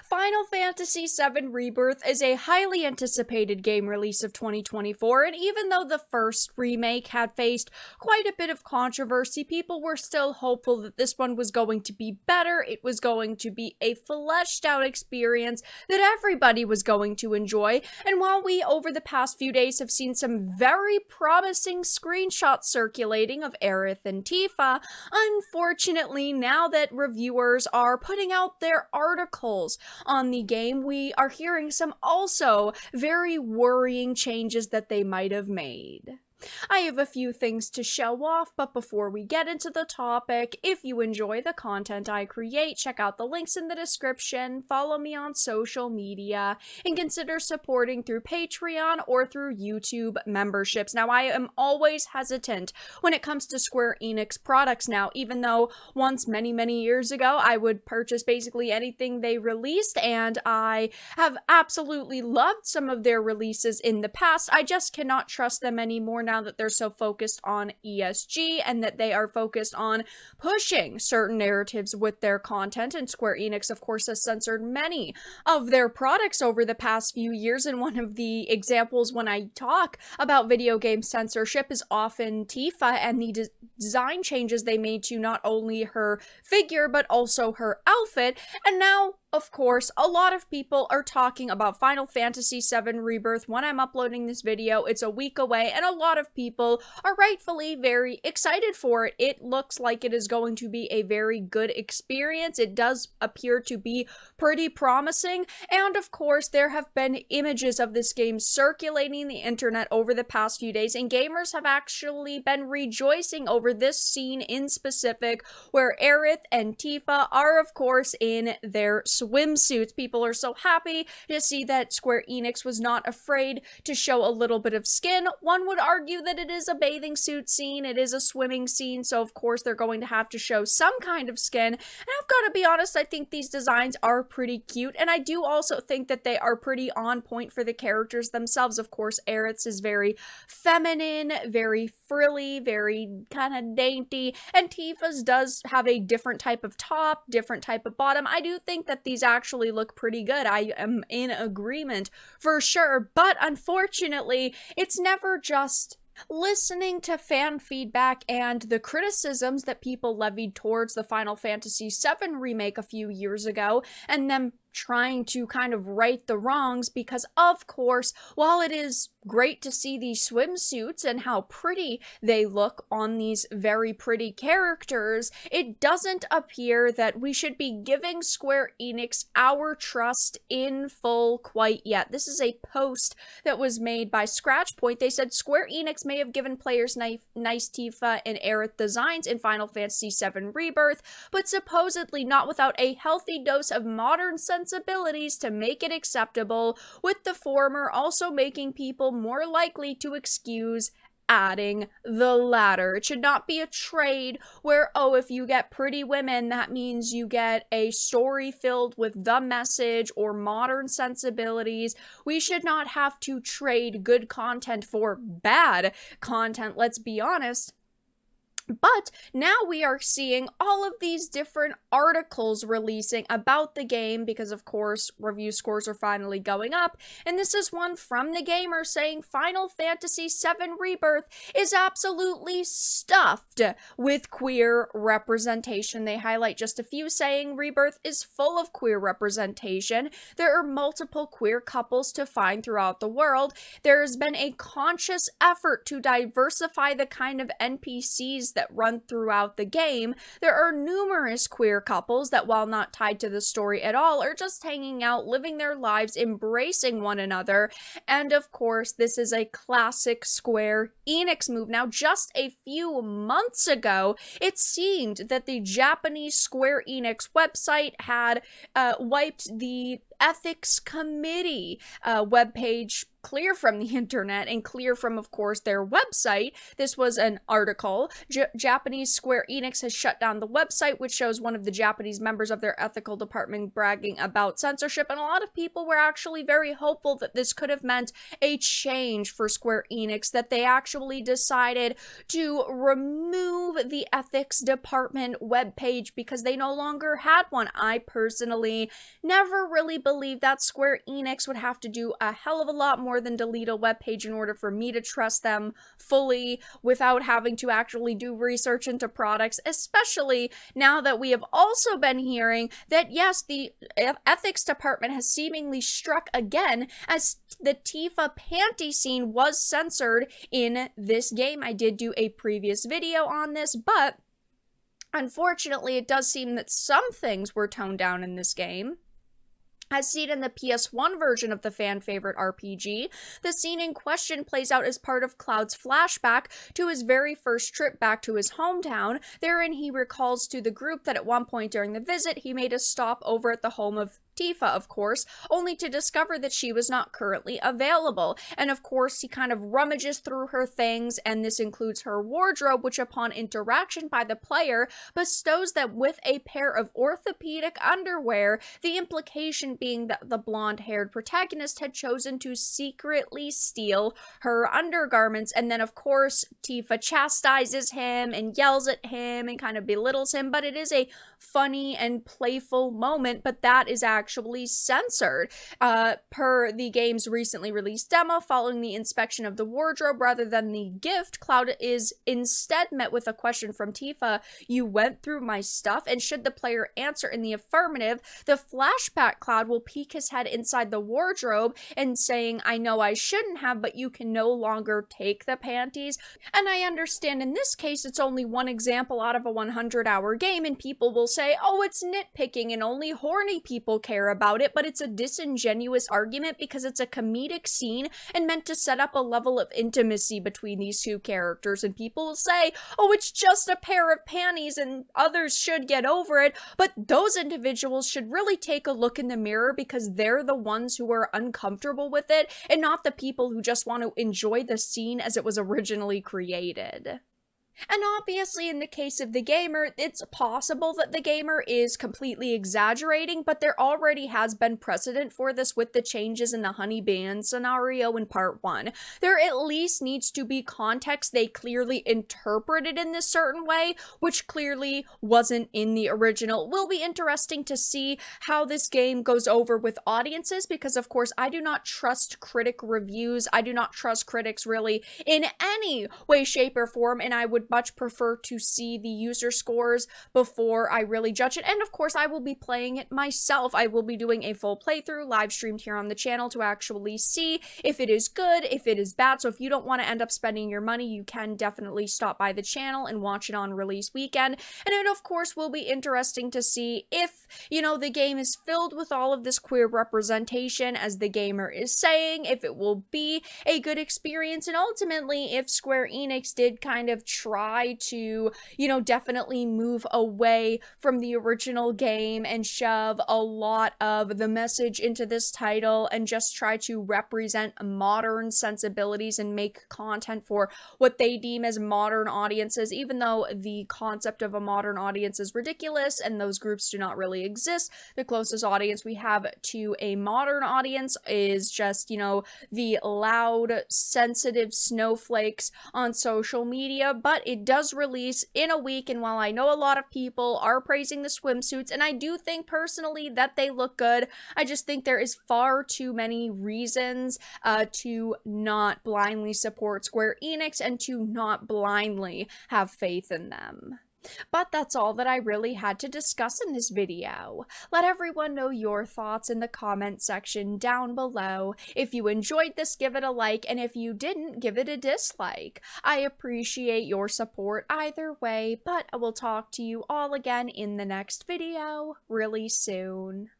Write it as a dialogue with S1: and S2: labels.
S1: Final Fantasy VII Rebirth is a highly anticipated game release of 2024, and even though the first remake had faced quite a bit of controversy, people were still hopeful that this one was going to be better. It was going to be a fleshed out experience that everybody was going to enjoy. And while we, over the past few days, have seen some very promising screenshots circulating of Aerith and Tifa, unfortunately, now that reviewers are putting out their articles on the game, we are hearing some also very worrying changes that they might have made. I have a few things to show off, but before we get into the topic, if you enjoy the content I create, check out the links in the description, follow me on social media, and consider supporting through Patreon or through YouTube memberships. Now, I am always hesitant when it comes to Square Enix products now, even though once many years ago, I would purchase basically anything they released, and I have absolutely loved some of their releases in the past. I just cannot trust them anymore now that they're so focused on ESG and that they are focused on pushing certain narratives with their content. And Square Enix, of course, has censored many of their products over the past few years. And one of the examples when I talk about video game censorship is often Tifa and the design changes they made to not only her figure, but also her outfit. And now, of course, a lot of people are talking about Final Fantasy VII Rebirth when I'm uploading this video. It's a week away, and a lot of people are rightfully very excited for it. It looks like it is going to be a very good experience. It does appear to be pretty promising, and of course, there have been images of this game circulating the internet over the past few days, and gamers have actually been rejoicing over this scene in specific, where Aerith and Tifa are, of course, in their swimsuits. People are so happy to see that Square Enix was not afraid to show a little bit of skin. One would argue that it is a bathing suit scene, it is a swimming scene, so of course they're going to have to show some kind of skin. And I've got to be honest, I think these designs are pretty cute, and I do also think that they are pretty on point for the characters themselves. Of course, Aerith's is very feminine, very frilly, very kind of dainty, and Tifa's does have a different type of top, different type of bottom. I do think that these actually look pretty good. I am in agreement for sure, but unfortunately, it's never just listening to fan feedback and the criticisms that people levied towards the Final Fantasy VII remake a few years ago, and them trying to kind of right the wrongs, because of course, while it is great to see these swimsuits and how pretty they look on these very pretty characters, it doesn't appear that we should be giving Square Enix our trust in full quite yet. This is a post that was made by Scratchpoint. They said Square Enix may have given players nice Tifa and Aerith designs in Final Fantasy VII Rebirth, but supposedly not without a healthy dose of modern sensibilities to make it acceptable, with the former also making people more likely to excuse adding the latter. It should not be a trade where, oh, if you get pretty women, that means you get a story filled with the message or modern sensibilities. We should not have to trade good content for bad content, let's be honest. But now we are seeing all of these different articles releasing about the game because, of course, review scores are finally going up. And this is one from the gamer saying Final Fantasy VII Rebirth is absolutely stuffed with queer representation. They highlight just a few, saying Rebirth is full of queer representation. There are multiple queer couples to find throughout the world. There has been a conscious effort to diversify the kind of NPCs that run throughout the game. There are numerous queer couples that, while not tied to the story at all, are just hanging out, living their lives, embracing one another. And of course, this is a classic Square Enix move. Now, just a few months ago, it seemed that the Japanese Square Enix website had wiped the ethics committee webpage clear from the internet and clear from, of course, their website. This was an article. Japanese Square Enix has shut down the website, which shows one of the Japanese members of their ethical department bragging about censorship, and a lot of people were actually very hopeful that this could have meant a change for Square Enix, that they actually decided to remove the ethics department webpage because they no longer had one. I personally never really believed that Square Enix would have to do a hell of a lot more than delete a webpage in order for me to trust them fully without having to actually do research into products, especially now that we have also been hearing that, yes, the ethics department has seemingly struck again, as the Tifa panty scene was censored in this game. I did do a previous video on this, but unfortunately, it does seem that some things were toned down in this game. As seen in the PS1 version of the fan-favorite RPG, the scene in question plays out as part of Cloud's flashback to his very first trip back to his hometown. Therein, he recalls to the group that at one point during the visit, he made a stop over at the home of Tifa, of course, only to discover that she was not currently available. And of course, he kind of rummages through her things, and this includes her wardrobe, which upon interaction by the player, bestows them with a pair of orthopedic underwear, the implication being that the blonde-haired protagonist had chosen to secretly steal her undergarments. And then, of course, Tifa chastises him and yells at him and kind of belittles him, but it is a funny and playful moment, but that is actually censored. Per the game's recently released demo, following the inspection of the wardrobe rather than the gift, Cloud is instead met with a question from Tifa: "You went through my stuff?" And should the player answer in the affirmative, the flashback Cloud will peek his head inside the wardrobe and saying, "I know I shouldn't have, but you can no longer take the panties." And I understand in this case it's only one example out of a 100-hour game, and people will say, oh, it's nitpicking and only horny people care about it, but it's a disingenuous argument because it's a comedic scene and meant to set up a level of intimacy between these two characters, and people will say, oh, it's just a pair of panties and others should get over it, but those individuals should really take a look in the mirror because they're the ones who are uncomfortable with it and not the people who just want to enjoy the scene as it was originally created. And obviously, in the case of the gamer, it's possible that the gamer is completely exaggerating, but there already has been precedent for this with the changes in the honey band scenario in part 1. There at least needs to be context. They clearly interpreted in this certain way, which clearly wasn't in the original. Will be interesting to see how this game goes over with audiences, because of course I do not trust critic reviews. I do not trust critics really in any way, shape, or form, and I would much prefer to see the user scores before I really judge it. And of course, I will be playing it myself. I will be doing a full playthrough live streamed here on the channel to actually see if it is good, if it is bad. So if you don't want to end up spending your money, you can definitely stop by the channel and watch it on release weekend. And it of course will be interesting to see if, you know, the game is filled with all of this queer representation as the gamer is saying, if it will be a good experience, and ultimately if Square Enix did kind of try to, you know, definitely move away from the original game and shove a lot of the message into this title and just try to represent modern sensibilities and make content for what they deem as modern audiences, even though the concept of a modern audience is ridiculous and those groups do not really exist. The closest audience we have to a modern audience is just, you know, the loud, sensitive snowflakes on social media, but it does release in a week, and while I know a lot of people are praising the swimsuits, and I do think personally that they look good, I just think there is far too many reasons to not blindly support Square Enix and to not blindly have faith in them. But that's all that I really had to discuss in this video. Let everyone know your thoughts in the comment section down below. If you enjoyed this, give it a like, and if you didn't, give it a dislike. I appreciate your support either way, but I will talk to you all again in the next video really soon.